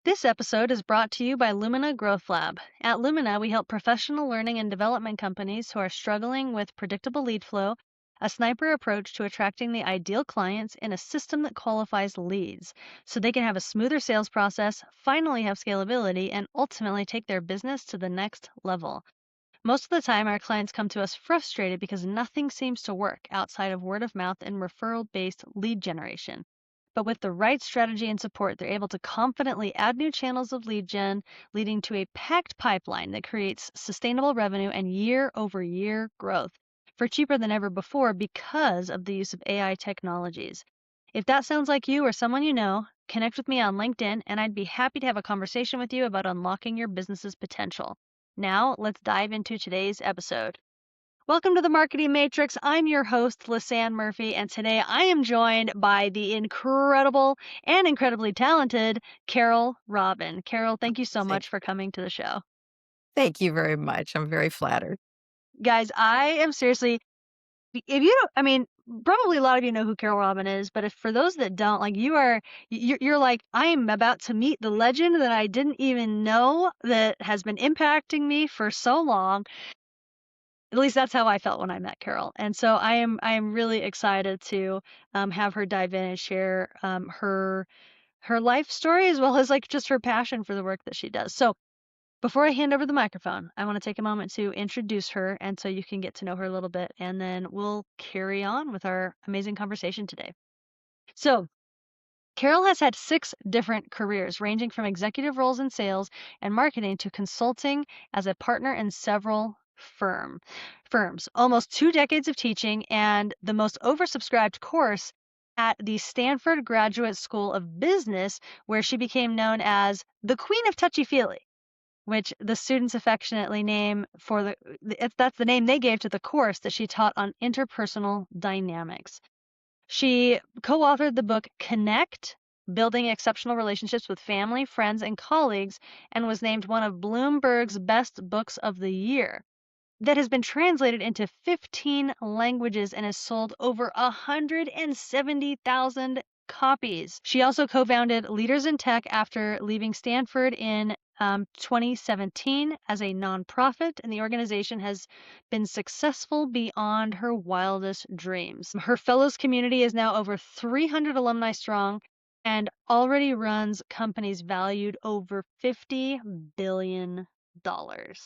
This episode is brought to you by Lumina Growth Lab. At Lumina, we help professional learning and development companies who are struggling with predictable lead flow, a sniper approach to attracting the ideal clients, in a system that qualifies leads so they can have a smoother sales process, finally have scalability, and ultimately take their business to the next level. Most of the time, our clients come to us frustrated because nothing seems to work outside of word of mouth and referral-based lead generation. But with the right strategy and support, they're able to confidently add new channels of lead gen, leading to a packed pipeline that creates sustainable revenue and year-over-year growth for cheaper than ever before because of the use of AI technologies. If that sounds like you or someone you know, connect with me on LinkedIn, and I'd be happy to have a conversation with you about unlocking your business's potential. Now, let's dive into today's episode. Welcome to the Marketing Matrix. I'm your host, Lisanne Murphy, and today I am joined by the incredible and incredibly talented Carole Robin. Carole, thank you so Thank much for coming to the show. thank you very much. I'm very flattered. Guys, I am seriously, if you don't, probably a lot of you know who Carole Robin is, but if for those that don't, like you're like, I am about to meet the legend that I didn't even know that has been impacting me for so long. At least that's how I felt when I met Carole. And so I am really excited to have her dive in and share her life story as well as like just her passion for the work that she does. So before I hand over the microphone, I want to take a moment to introduce her, and so you can get to know her a little bit, and then we'll carry on with our amazing conversation today. So Carole has had 6 different careers, ranging from executive roles in sales and marketing to consulting as a partner in several firms, almost 2 decades of teaching, and the most oversubscribed course at the Stanford Graduate School of Business, where she became known as the Queen of Touchy-Feely, which the students affectionately name for that's the name they gave to the course that she taught on interpersonal dynamics. She co-authored the book Connect, Building Exceptional Relationships with Family, Friends, and Colleagues, and was named one of Bloomberg's Best Books of the Year. That has been translated into 15 languages and has sold over 170,000 copies. She also co-founded Leaders in Tech after leaving Stanford in 2017 as a nonprofit, and the organization has been successful beyond her wildest dreams. Her fellows community is now over 300 alumni strong and already runs companies valued over $50 billion.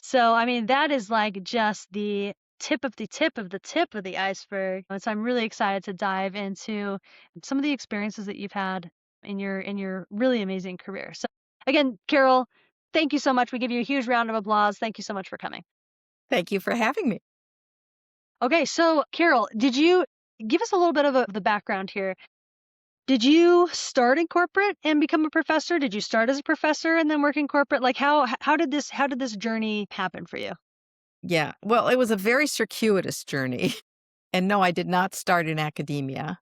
So, that is like just the tip of the tip of the tip of the iceberg. And so I'm really excited to dive into some of the experiences that you've had in your really amazing career. So again, Carole, thank you so much. We give you a huge round of applause. Thank you so much for coming. Thank you for having me. Okay, so Carole, did you give us a little bit of the background here? Did you start in corporate and become a professor? Did you start as a professor and then work in corporate? Like how did this journey happen for you? Yeah, well, it was a very circuitous journey. And no, I did not start in academia.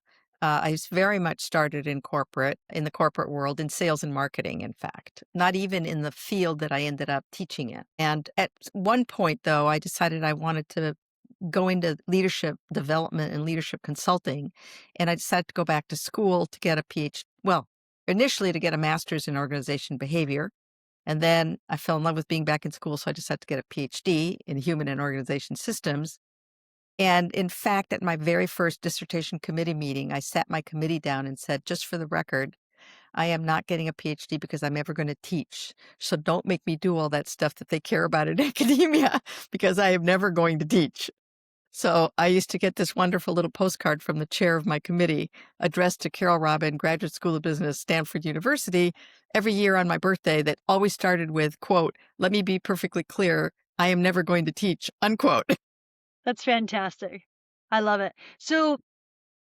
Very much started in the corporate world, in sales and marketing, in fact, not even in the field that I ended up teaching in. And at one point, though, I decided I wanted to go into leadership development and leadership consulting. And I decided to go back to school to get a PhD. Well, initially to get a master's in organization behavior. And then I fell in love with being back in school, so I decided to get a PhD in human and organization systems. And in fact, at my very first dissertation committee meeting, I sat my committee down and said, just for the record, I am not getting a PhD because I'm ever going to teach. So don't make me do all that stuff that they care about in academia because I am never going to teach. So I used to get this wonderful little postcard from the chair of my committee addressed to Carole Robin, Graduate School of Business, Stanford University, every year on my birthday that always started with, quote, "Let me be perfectly clear, I am never going to teach," unquote. That's fantastic. I love it. So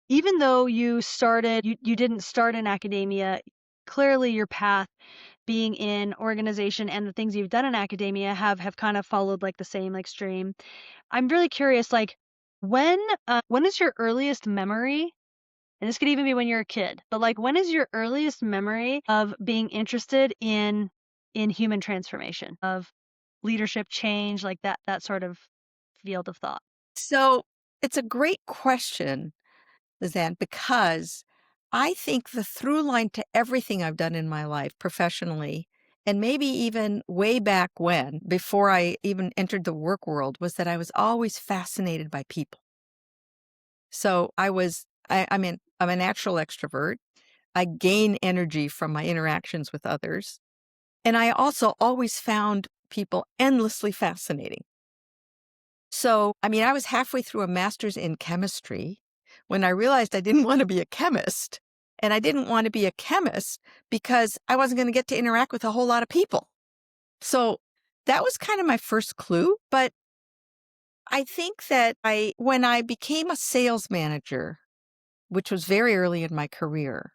even though you didn't start in academia, clearly your path being in organization and the things you've done in academia have kind of followed like the same like stream. I'm really curious, like when is your earliest memory, and this could even be when you're a kid, but like when is your earliest memory of being interested in human transformation, of leadership change, like that sort of field of thought? So it's a great question, Lisanne, because I think the through line to everything I've done in my life professionally and maybe even way back when, before I even entered the work world, was that I was always fascinated by people. So I'm a natural extrovert. I gain energy from my interactions with others. And I also always found people endlessly fascinating. So, I was halfway through a master's in chemistry when I realized I didn't want to be a chemist. And I didn't want to be a chemist because I wasn't going to get to interact with a whole lot of people. So that was kind of my first clue. But I think that when I became a sales manager, which was very early in my career,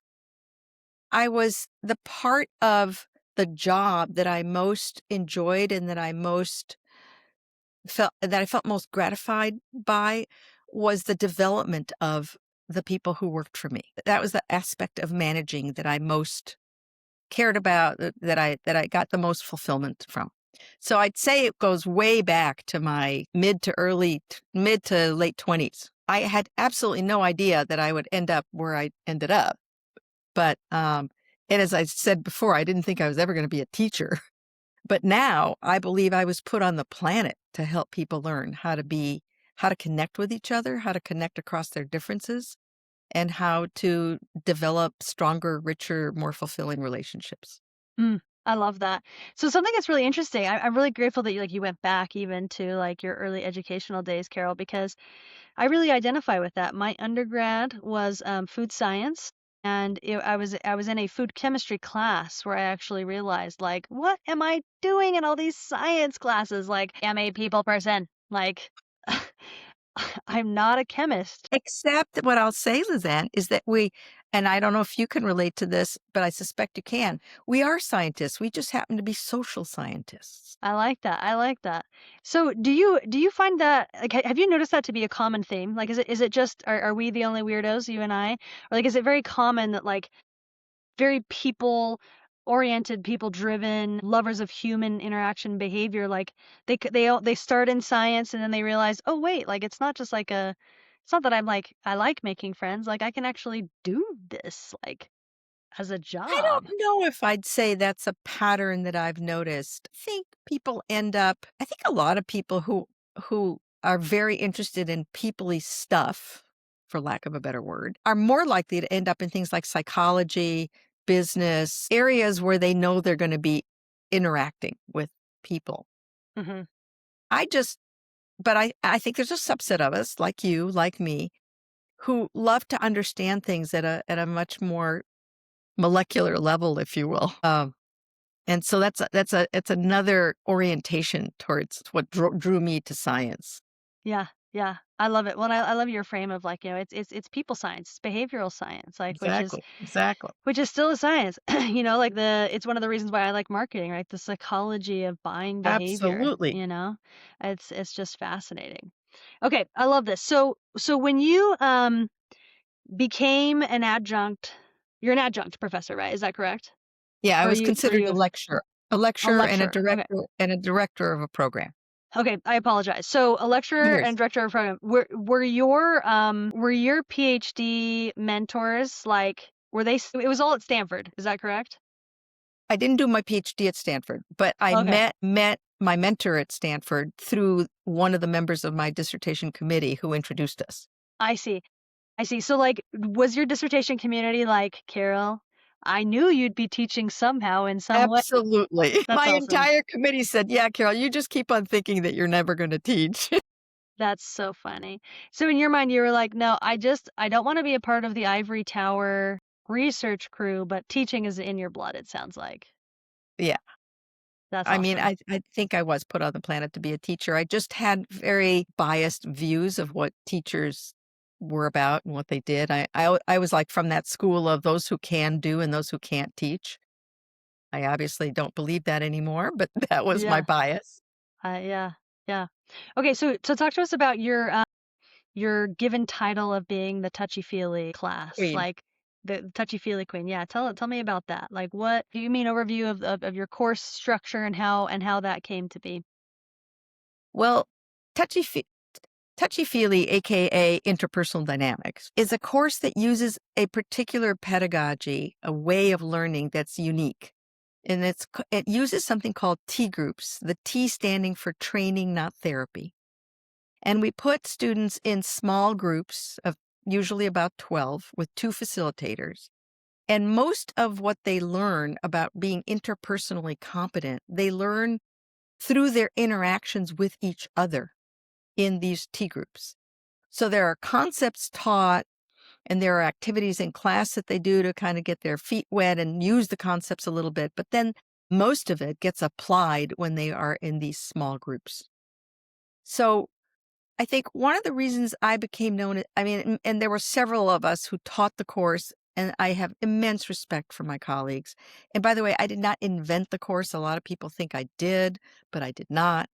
I was the part of the job that I most enjoyed and that I felt most gratified by was the development of the people who worked for me. That was the aspect of managing that I most cared about, that I got the most fulfillment from. So I'd say it goes way back to my mid to late 20s. I had absolutely no idea that I would end up where I ended up. But and as I said before, I didn't think I was ever going to be a teacher. But now I believe I was put on the planet to help people learn how to connect with each other, how to connect across their differences, and how to develop stronger, richer, more fulfilling relationships. Mm, I love that. So something that's really interesting. I'm really grateful that you went back even to like your early educational days, Carole, because I really identify with that. My undergrad was food science, and I was in a food chemistry class where I actually realized like, what am I doing in all these science classes? Like, I'm a people person. Like, I'm not a chemist. Except that what I'll say, Lisanne, is that and I don't know if you can relate to this, but I suspect you can. We are scientists. We just happen to be social scientists. I like that. I like that. So do you find that like have you noticed that to be a common theme? Like is it just are we the only weirdos, you and I? Or like is it very common that like very people oriented, people driven, lovers of human interaction behavior like they start in science and then they realize, "Oh wait, like it's not that I like making friends, like I can actually do this like as a I job." don't know if I'd say that's a pattern that I've noticed. I think a lot of people who are very interested in peoply stuff, for lack of a better word, are more likely to end up in things like psychology, business, areas where they know they're going to be interacting with people. Mhm. I just but I think there's a subset of us, like you, like me, who love to understand things at a much more molecular level, if you will. And so it's another orientation towards what drew me to science. Yeah, yeah. I love it. Well, I love your frame of like, it's people science, it's behavioral science, like Exactly, exactly. which is still a science. Like it's one of the reasons why I like marketing, right? The psychology of buying behavior, Absolutely. you know? It's just fascinating. Okay, I love this. So when you became an adjunct, you're an adjunct professor, right? Is that correct? Yeah, I Or was are considered you a a lecturer lecturer? Okay. and a director of a program. Okay, I apologize. So a No lecturer worries. and director of program, were your PhD mentors like it was all at Stanford, is that correct? I didn't do my PhD at Stanford, but I Okay, met my mentor at Stanford through one of the members of my dissertation committee who introduced us. I see. I see. So like was your dissertation community like, Carol, I knew you'd be teaching somehow in some way. Absolutely. That's My awesome. entire committee said, "Yeah, Carol, you just keep on thinking that you're never gonna teach." That's so funny. So in your mind you were like, no, I don't want to be a part of the ivory tower research crew, but teaching is in your blood, it sounds like. Yeah. That's awesome. I think I was put on the planet to be a teacher. I just had very biased views of what teachers were about and what they did. I was like from that school of those who can do and those who can't teach. I obviously don't believe that anymore, but that was my Yeah. bias. Yeah, yeah. Okay, so talk to us about your given title of being the touchy-feely class, Queen. like the touchy-feely queen. Yeah, tell me about that. Like, what do you mean overview of your course structure and how that came to be? Well, touchy fe Touchy-Feely, aka Interpersonal Dynamics, is a course that uses a particular pedagogy, a way of learning that's unique. And it uses something called T groups, the T standing for training, not therapy. And we put students in small groups of usually about 12 with 2 facilitators. And most of what they learn about being interpersonally competent, they learn through their interactions with each other in these T groups. So there are concepts taught and there are activities in class that they do to kind of get their feet wet and use the concepts a little bit. But then most of it gets applied when they are in these small groups. So I think one of the reasons I became known, I mean, and there were several of us who taught the course, and I have immense respect for my colleagues. And by the way, I did not invent the course. A lot of people think I did, but I did not.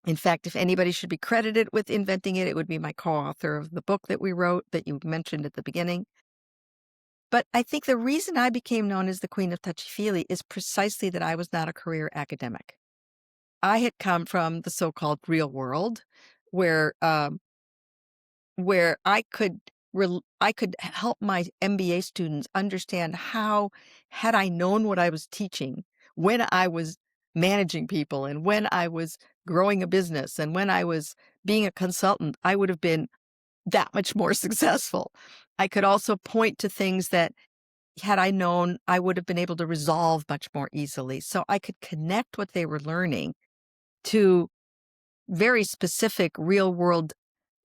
In fact, if anybody should be credited with inventing it, it would be my co-author of the book that we wrote that you mentioned at the beginning. But I think the reason I became known as the Queen of Touchy-Feely is precisely that I was not a career academic. I had come from the so-called real world where I could help my MBA students understand how, had I known what I was teaching when I was managing people and when I was growing a business and when I was being a consultant, I would have been that much more successful. I could also point to things that had I known, I would have been able to resolve much more easily. So I could connect what they were learning to very specific real world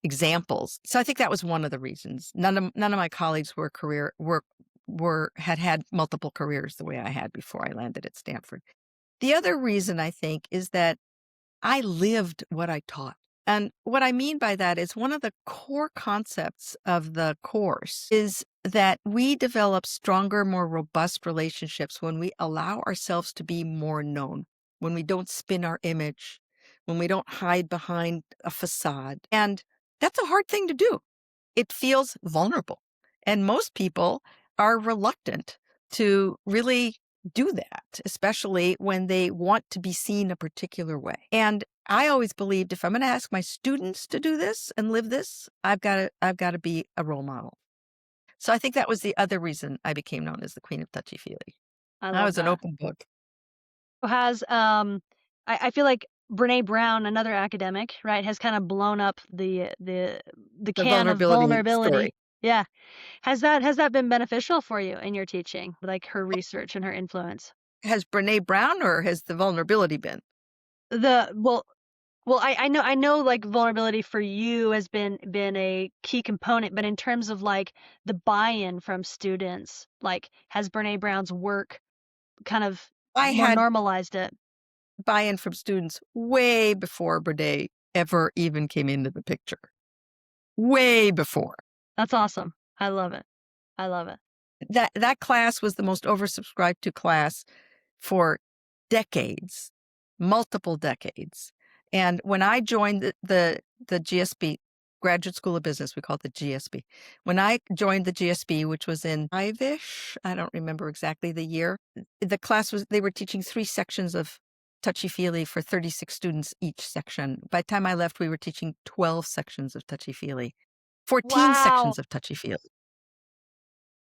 examples. So I think that was one of the reasons. None of my colleagues had multiple careers the way I had before I landed at Stanford. The other reason I think is that I lived what I taught. And what I mean by that is one of the core concepts of the course is that we develop stronger, more robust relationships when we allow ourselves to be more known, when we don't spin our image, when we don't hide behind a facade. And that's a hard thing to do. It feels vulnerable. And most people are reluctant to really do that, especially when they want to be seen a particular way. And I always believed if I'm going to ask my students to do this and live this, I've got to be a role model. So I think that was the other reason I became known as the Queen of Touchy-Feely. I I love was an that. open book. Has, I feel like Brene Brown, another academic, right, has kind of blown up the The can of vulnerability vulnerability. story. Yeah. Has that been beneficial for you in your teaching, like her research and her influence? Has Brene Brown or has the vulnerability been? The well, I know like vulnerability for you has been a key component, but in terms of like the buy-in from students, like has Brene Brown's work kind of I more had normalized it? buy-in from students way before Brene ever even came into the picture. Way before. That's awesome. I love it. I love it. That class was the most oversubscribed to class for decades, multiple decades. And when I joined the GSB, Graduate School of Business, we call it the GSB. When I joined the GSB, which was in five-ish, I don't remember exactly the year, the class they were teaching 3 sections of Touchy-Feely for 36 students each section. By the time I left, we were teaching 12 sections of Touchy-Feely, 14 Wow. sections of Touchy-Feely.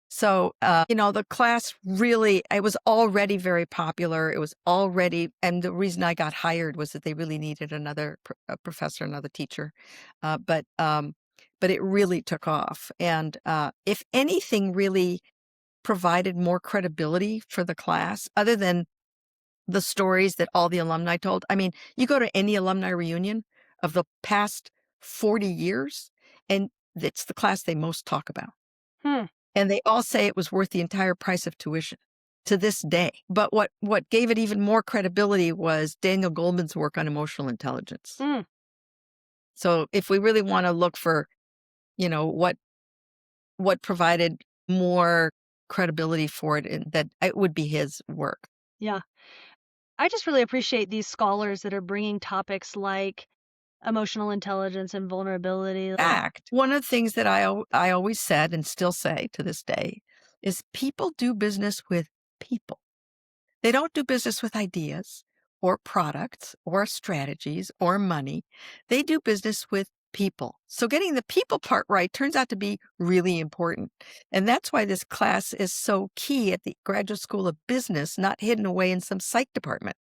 So, the class really, it was already very popular. It was already, and the reason I got hired was that they really needed another professor, another teacher. But it really took off. And if anything really provided more credibility for the class, other than the stories that all the alumni told. I mean, you go to any alumni reunion of the past 40 years, and it's the class they most talk about. Hmm. And they all say it was worth the entire price of tuition to this day. But what gave it even more credibility was Daniel Goleman's work on emotional intelligence. Hmm. So if we really want to look for, what provided more credibility for it, that it would be his work. Yeah. I just really appreciate these scholars that are bringing topics like emotional intelligence and vulnerability. Fact, one of the things that I always said and still say to this day is people do business with people. They don't do business with ideas or products or strategies or money. They do business with people. So getting the people part right turns out to be really important. And that's why this class is so key at the Graduate School of Business, not hidden away in some psych department.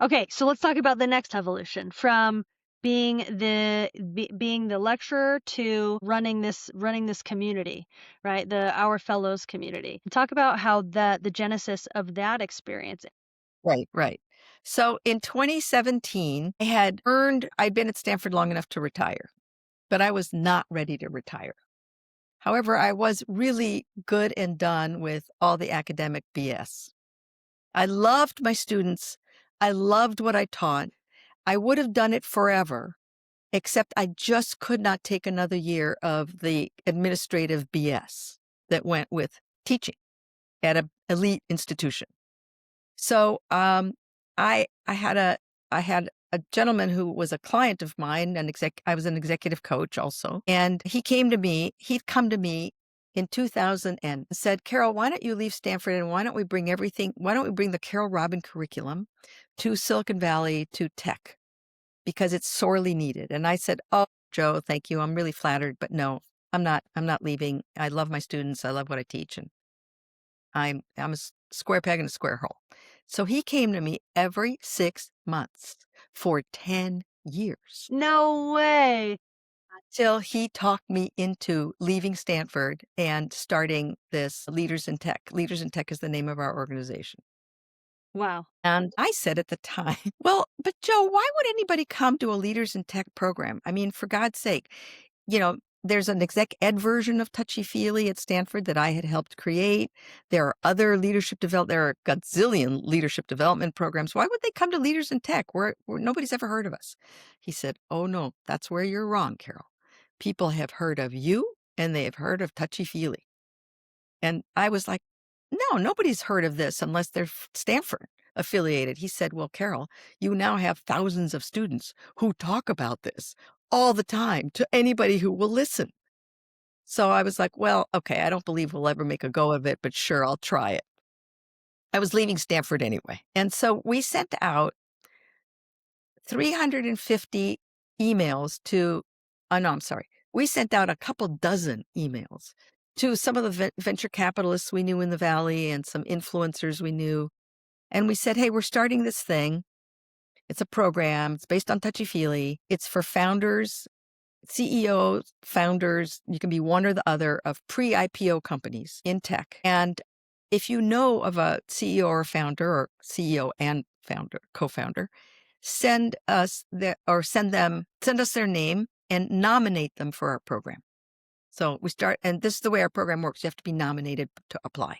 Okay, so let's talk about the next evolution from being the lecturer to running this community, right? The Our Fellows community. Talk about how the genesis of that experience. Right, right. So in 2017, I'd been at Stanford long enough to retire, but I was not ready to retire. However, I was really good and done with all the academic BS. I loved my students. I loved what I taught. I would have done it forever, except I just could not take another year of the administrative BS that went with teaching at an elite institution. So I had a gentleman who was a client of mine, I was an executive coach also, and he'd come to me in 2000 and said, Carole, why don't you leave Stanford and why don't we bring the Carole Robin curriculum to Silicon Valley, to tech, because it's sorely needed. And I said, oh, Joe, thank you. I'm really flattered, but no, I'm not leaving. I love my students. I love what I teach. And I'm a square peg in a square hole. So he came to me every 6 months for 10 years No way. till he talked me into leaving Stanford and starting this Leaders in Tech. Leaders in Tech is the name of our organization. Wow. And I said at the time, well, but Joe, why would anybody come to a Leaders in Tech program? I mean, for God's sake, there's an exec ed version of Touchy-Feely at Stanford that I had helped create. There are other there are a gazillion leadership development programs. Why would they come to Leaders in Tech where nobody's ever heard of us? He said, oh no, that's where you're wrong, Carole. People have heard of you and they have heard of Touchy-Feely. And I was like, no, nobody's heard of this unless they're Stanford affiliated. He said, well, Carole, you now have thousands of students who talk about this all the time to anybody who will listen. So I was like, well, okay, I don't believe we'll ever make a go of it, but sure, I'll try it. I was leaving Stanford anyway. And so we sent out 350 emails no, I'm sorry. We sent out a couple dozen emails to some of the venture capitalists we knew in the Valley and some influencers we knew. And we said, hey, we're starting this thing. It's a program. It's based on Touchy-Feely. It's for founders, CEOs, founders. You can be one or the other of pre-IPO companies in tech. And if you know of a CEO or founder, or CEO and founder, co-founder, send us send us their name and nominate them for our program. So and this is the way our program works. You have to be nominated to apply.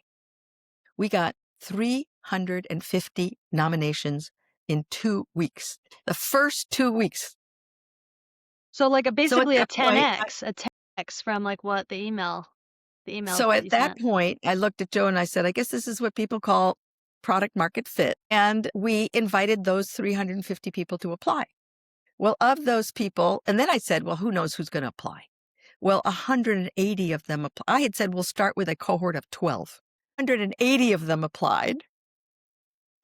We got 350 nominations in 2 weeks. The first 2 weeks. So like So at basically a that point, 10x from like what the emails so that at you that sent. point, I looked at Joe and I said, I guess this is what people call product market fit. And we invited those 350 people to apply. Well, of those people, and then I said, well, who knows who's going to apply? Well, 180 of them applied. I had said, we'll start with a cohort of 12. 180 of them applied.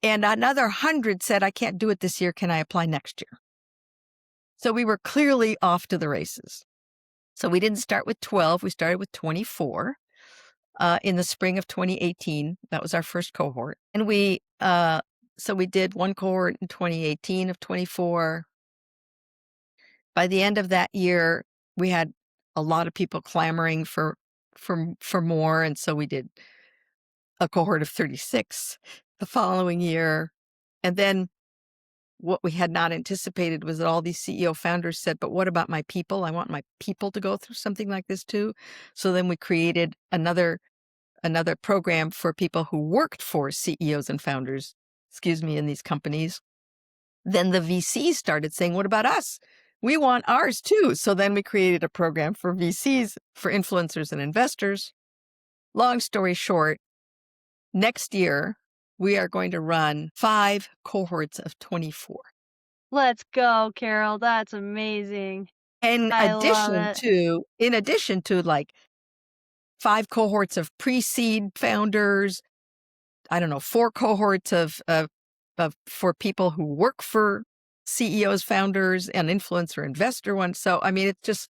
And another 100 said, I can't do it this year. Can I apply next year? So we were clearly off to the races. So we didn't start with 12. We started with 24 in the spring of 2018. That was our first cohort. And so we did one cohort in 2018 of 24. By the end of that year, we had a lot of people clamoring for more. And so we did a cohort of 36 the following year. And then what we had not anticipated was that all these CEO founders said, but what about my people? I want my people to go through something like this too. So then we created another program for people who worked for CEOs and founders, in these companies. Then the VCs started saying, what about us? We want ours too. So then we created a program for VCs, for influencers and investors. Long story short, next year, we are going to run 5 cohorts of 24. Let's go, Carole. That's amazing. In I love addition to like 5 cohorts of pre-seed founders, I don't know, 4 cohorts of for people who work for CEOs, founders, and influencer investor one. So, I mean, it's just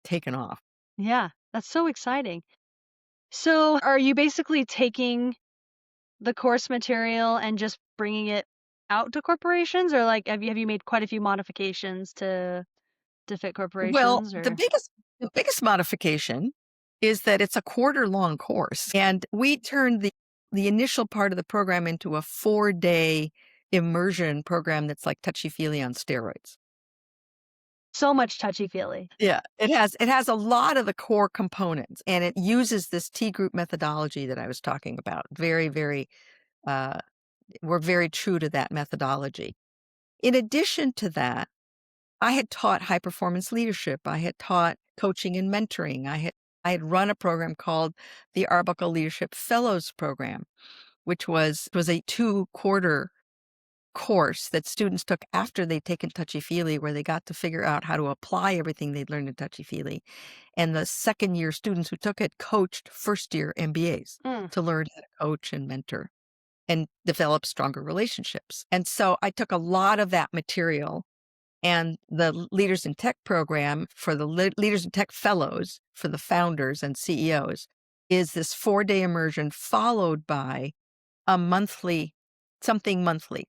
taken off. Yeah, that's so exciting. So, are you basically taking the course material and just bringing it out to corporations, or like have you made quite a few modifications to fit Well, corporations the or biggest modification is that it's a quarter-long course, and we turned the initial part of the program into a 4-day immersion program that's like Touchy-Feely on steroids. so much touchy-feely? Yeah, it has a lot of the core components, and it uses this T group methodology that I was talking about. Very, very, uh, we're very true to that methodology. In addition to that, I had taught high performance leadership. I had taught coaching and mentoring. I had run a program called the Arbuckle Leadership Fellows Program, which was a 2-quarter course that students took after they'd taken Touchy-Feely, where they got to figure out how to apply everything they'd learned in Touchy-Feely. And the second year students who took it coached first year MBAs Mm, to learn how to coach and mentor and develop stronger relationships. And so I took a lot of that material, and the Leaders in Tech program for the Leaders in Tech Fellows for the founders and CEOs is this 4-day immersion followed by a monthly, something monthly.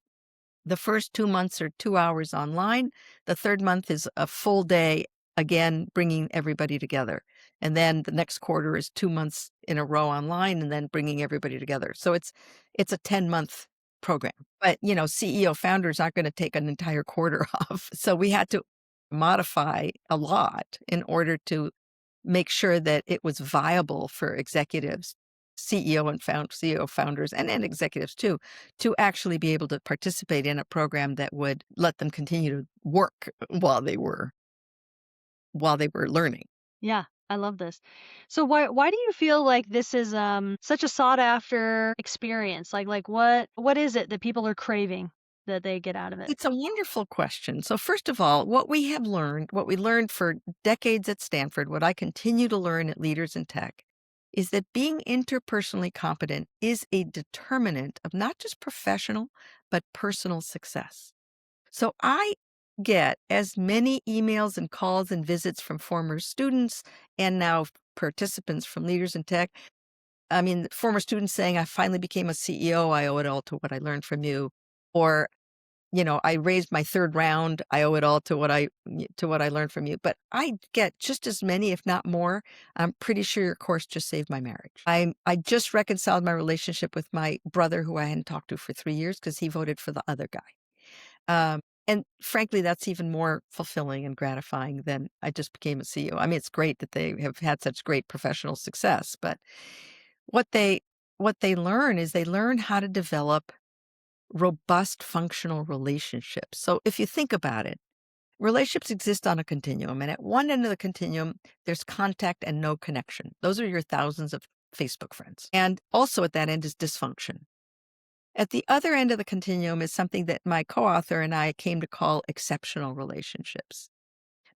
The first 2 months are 2 hours online. The 3rd month is a full day, again, bringing everybody together. And then the next quarter is 2 months in a row online and then bringing everybody together. So it's a 10-month program. But, CEO founders aren't gonna take an entire quarter off. So we had to modify a lot in order to make sure that it was viable for executives, CEO founders and executives too, to actually be able to participate in a program that would let them continue to work while they were learning. yeah, I love this. So why do you feel like this is such a sought after experience? Like what is it that people are craving that they get out of it? It's a wonderful question. So first of all, what we learned for decades at Stanford, what I continue to learn at Leaders in Tech, is that being interpersonally competent is a determinant of not just professional, but personal success. So I get as many emails and calls and visits from former students and now participants from Leaders in Tech. I mean, former students saying, I finally became a CEO. I owe it all to what I learned from you. Or, I raised my 3rd round. I owe it all to what I learned from you. But I get just as many, if not more. I'm pretty sure your course just saved my marriage. I just reconciled my relationship with my brother, who I hadn't talked to for 3 years because he voted for the other guy. And frankly, that's even more fulfilling and gratifying than I just became a CEO. I mean, it's great that they have had such great professional success, but what they what they learn is they learn how to develop robust functional relationships. So if you think about it, relationships exist on a continuum, and at one end of the continuum, there's contact and no connection. Those are your thousands of Facebook friends. And also at that end is dysfunction. At the other end of the continuum is something that my co-author and I came to call exceptional relationships.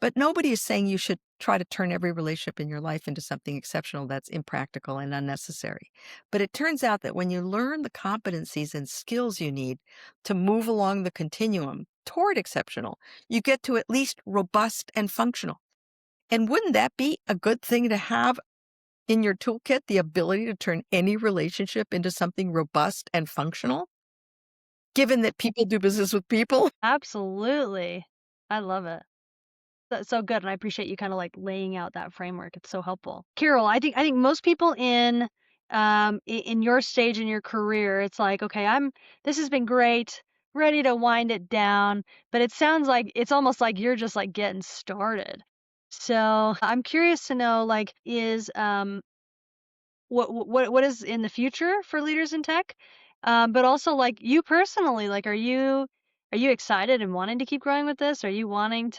But nobody is saying you should try to turn every relationship in your life into something exceptional that's impractical and unnecessary. But it turns out that when you learn the competencies and skills you need to move along the continuum toward exceptional, you get to at least robust and functional. And wouldn't that be a good thing to have in your toolkit, the ability to turn any relationship into something robust and functional? Given that people do business with people? Absolutely. I love it. That's so good, and I appreciate you kinda, like, laying out that framework, it's so helpful. Carol, I think most people in your stage in your career, it's like, "Okay, this has been great, ready to wind it down," but it sounds like it's almost like you're just, like, getting started. So, I'm curious to know, like, what is in the future for leaders in tech? But also, like, you personally, like, are you excited and wanting to keep growing with this? Are you wanting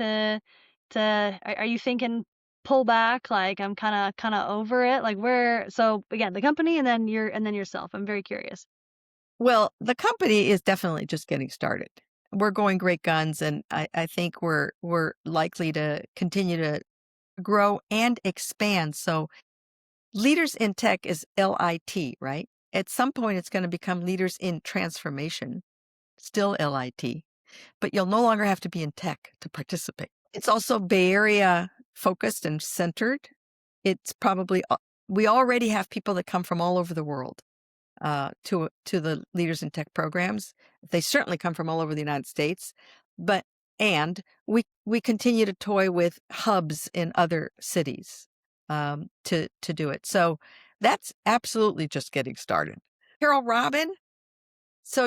are you thinking pull back, like, I'm kinda over it? Like, where so, again, the company and then yourself. I'm very curious. Well, the company is definitely just getting started. We're going great guns, and I think we're likely to continue to grow and expand. So Leaders in Tech is LIT, right? At some point, it's gonna become Leaders in Transformation, still LIT. but you'll no longer have to be in tech to participate. It's also Bay Area focused and centered. It's probably, we already have people that come from all over the world to the Leaders in Tech programs. They certainly come from all over the United States, but and we continue to toy with hubs in other cities to do it. So that's absolutely just getting started. Carole Robin. So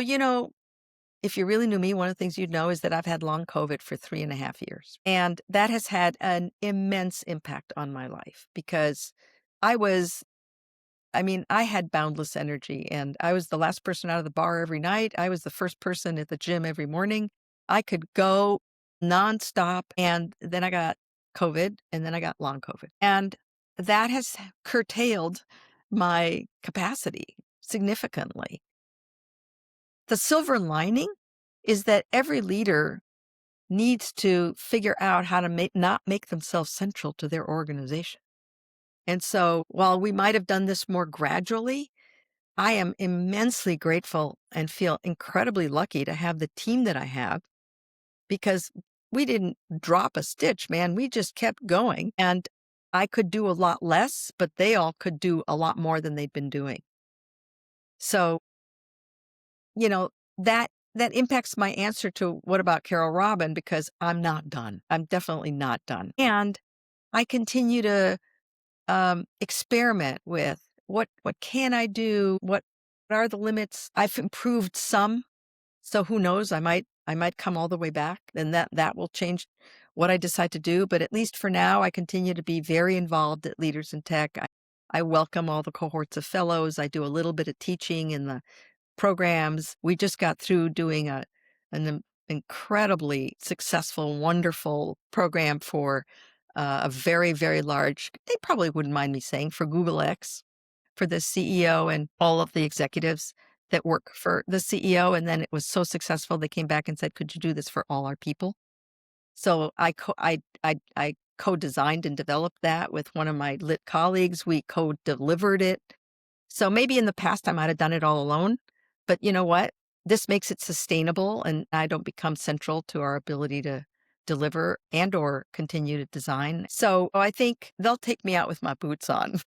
if you really knew me, one of the things you'd know is that I've had long COVID for 3.5 years, and that has had an immense impact on my life because I was I had boundless energy, and I was the last person out of the bar every night. I was the first person at the gym every morning. I could go nonstop. And then I got COVID, and then I got long COVID. And that has curtailed my capacity significantly. The silver lining is that every leader needs to figure out how to not make themselves central to their organization. And so while we might have done this more gradually, I am immensely grateful and feel incredibly lucky to have the team that I have because we didn't drop a stitch, man. We just kept going. And I could do a lot less, but they all could do a lot more than they'd been doing. So, you know, that impacts my answer to what about Carole Robin, because I'm not done. I'm definitely not done. And I continue to experiment with what can I do? What are the limits? I've improved some, so who knows? I might come all the way back, and that will change what I decide to do. But at least for now, I continue to be very involved at Leaders in Tech. I welcome all the cohorts of fellows. I do a little bit of teaching in the programs. We just got through doing an incredibly successful, wonderful program for a very, very large, they probably wouldn't mind me saying, for Google X, for the CEO and all of the executives that work for the CEO. And then it was so successful, they came back and said, could you do this for all our people? So I co-designed and developed that with one of my lit colleagues. We co-delivered it. So maybe in the past I might have done it all alone, but you know what? This makes it sustainable, and I don't become central to our ability to deliver and or continue to design. So I think they'll take me out with my boots on.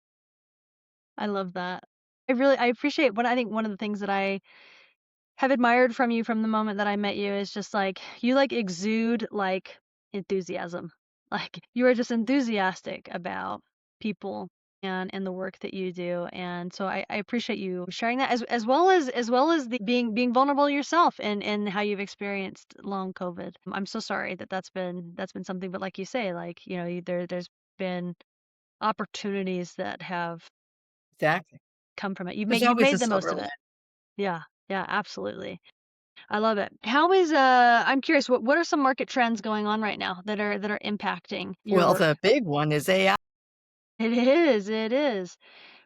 I love that. I appreciate I think one of the things that I have admired from you from the moment that I met you is just like you like exude like enthusiasm. Like you are just enthusiastic about people and the work that you do. And so I appreciate you sharing that as well as the being vulnerable yourself and how you've experienced long COVID. I'm so sorry that that's been something, but like you say, like, there's been opportunities that have Exactly. come from it. There's You've always made a the silver most of lining. it. Yeah. Yeah, absolutely. I love it. I'm curious, what are some market trends going on right now that are impacting your Well, work? the big one is AI. It is, it is.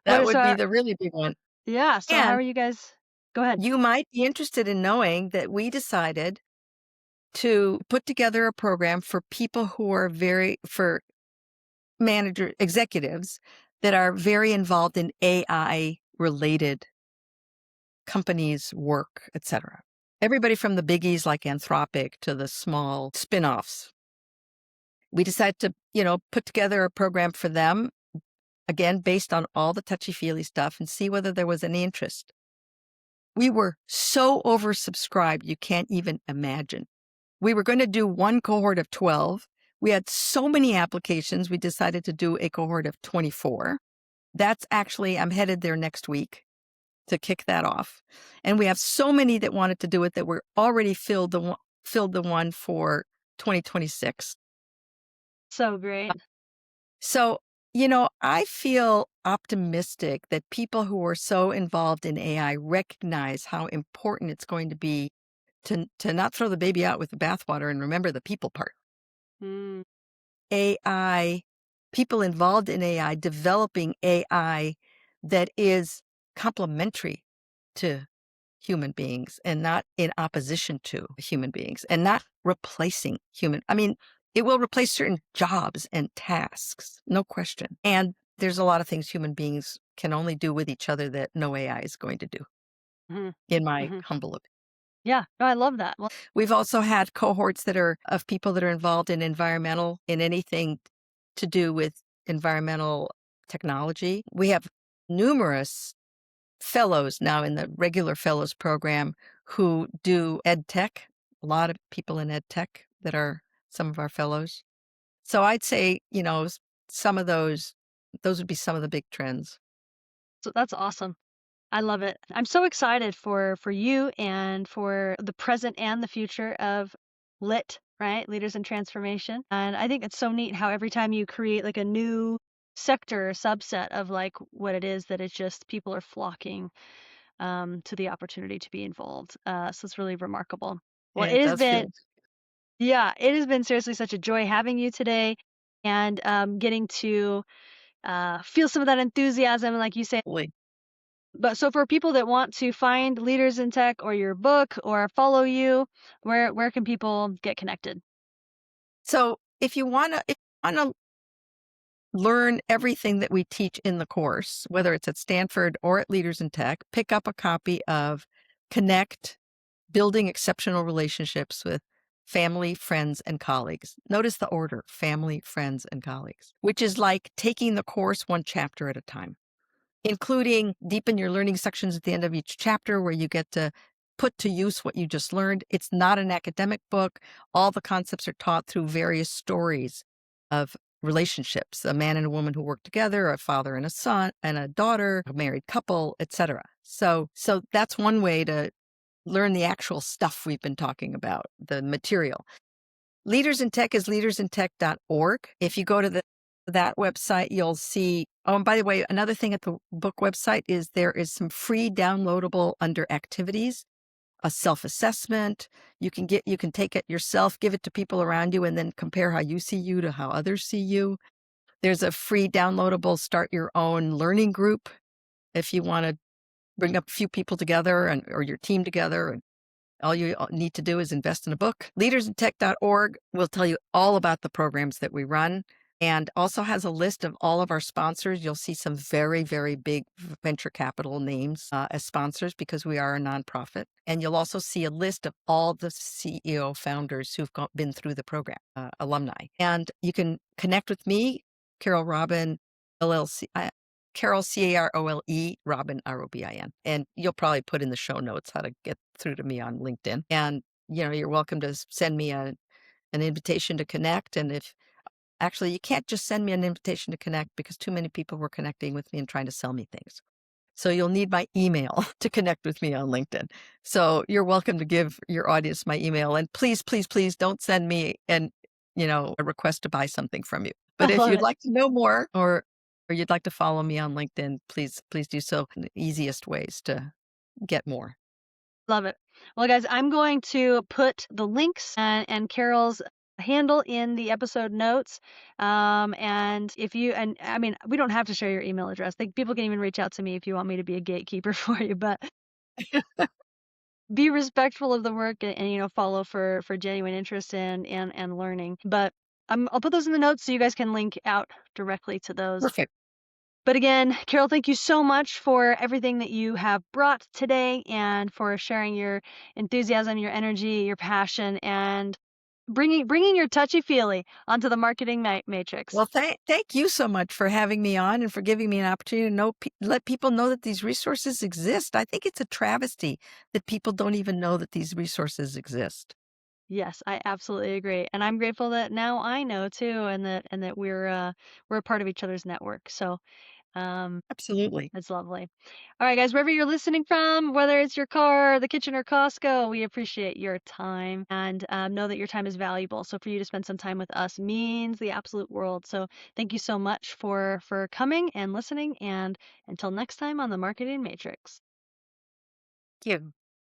What That is would be our the really big one. Yeah, so how And are you guys Go ahead. you might be interested in knowing that we decided to put together a program for people who are for executives that are very involved in AI related companies, work, etc. Everybody from the biggies like Anthropic to the small spin-offs. We decided to, put together a program for them, again, based on all the touchy-feely stuff, and see whether there was any interest. We were so oversubscribed, you can't even imagine. We were going to do one cohort of 12. We had so many applications, we decided to do a cohort of 24. I'm headed there next week to kick that off. And we have so many that wanted to do it that we're already filled the one for 2026. So great. So, I feel optimistic that people who are so involved in AI recognize how important it's going to be to not throw the baby out with the bathwater and remember the people part. Mm, AI, people involved in AI, developing AI that is complementary to human beings and not in opposition to human beings and not replacing it will replace certain jobs and tasks, no question. And there's a lot of things human beings can only do with each other that no AI is going to do, mhm, in my mhm. humble opinion. Yeah. No, I love that. Well, We've also had cohorts that are of people that are involved in environmental, in anything to do with environmental technology. We have numerous fellows now in the regular fellows program who do ed tech, a lot of people in ed tech that are some of our fellows. So I'd say, some of those would be some of the big trends. so that's awesome. I love it. I'm so excited for you and for the present and the future of lit, right? Leaders in transformation. And I think it's so neat how every time you create like a new sector or subset of like what it is that it's just people are flocking to the opportunity to be involved. So it's really remarkable. Well, Yeah, it it has does been, feel yeah, it has been seriously such a joy having you today and getting to feel some of that enthusiasm. And like you say, lovely. but so for people that want to find Leaders in Tech or your book or follow you, where can people get connected? So if you wanna learn everything that we teach in the course, whether it's at Stanford or at Leaders in Tech, pick up a copy of Connect: Building Exceptional Relationships with Family, Friends, and Colleagues. Notice the order: family, friends, and colleagues, which is like taking the course one chapter at a time, including deepen your learning sections at the end of each chapter where you get to put to use what you just learned. It's not an academic book. All the concepts are taught through various stories of relationships, a man and a woman who work together, a father and a son and a daughter, a married couple, etc. So that's one way to learn the actual stuff we've been talking about, the material. Leaders in Tech is leadersintech.org. If you go to that website, you'll see. Oh, and by the way, another thing at the book website is there is some free downloadable under activities, a self-assessment. You can take it yourself, give it to people around you, and then compare how you see you to how others see you. There's a free downloadable start your own learning group if you want to bring up a few people together or your team together. All you need to do is invest in a book. Leadersintech.org will tell you all about the programs that we run and also has a list of all of our sponsors. You'll see some very, very big venture capital names as sponsors because we are a nonprofit. And you'll also see a list of all the CEO founders who've been through the program, alumni. And you can connect with me, Carole Robin, LLC. Carole, Carole, Robin, Robin. And you'll probably put in the show notes how to get through to me on LinkedIn. And, you're welcome to send me an invitation to connect. And if actually, you can't just send me an invitation to connect because too many people were connecting with me and trying to sell me things. So you'll need my email to connect with me on LinkedIn. So you're welcome to give your audience my email. And please, please, please don't send me a request to buy something from you. But I if love you'd it. like to know more or you'd like to follow me on LinkedIn, please do so. The easiest ways to get more. Love it. Well, guys, I'm going to put the links and Carol's handle in the episode notes. And if you, and I mean, we don't have to share your email address. Like, people can even reach out to me if you want me to be a gatekeeper for you, but be respectful of the work and follow for genuine interest and learning. But I'll put those in the notes so you guys can link out directly to those. Perfect. But again, Carole, thank you so much for everything that you have brought today and for sharing your enthusiasm, your energy, your passion, and bringing your touchy-feely onto the marketing matrix. Well, thank you so much for having me on and for giving me an opportunity to let people know that these resources exist. I think it's a travesty that people don't even know that these resources exist. Yes, I absolutely agree, and I'm grateful that now I know too, and that we're a part of each other's network. So Absolutely. that's lovely. All right, guys, wherever you're listening from, whether it's your car, the kitchen, or Costco, we appreciate your time and know that your time is valuable. So for you to spend some time with us means the absolute world. So thank you so much for coming and listening. And until next time on the Marketing Matrix. Thank you.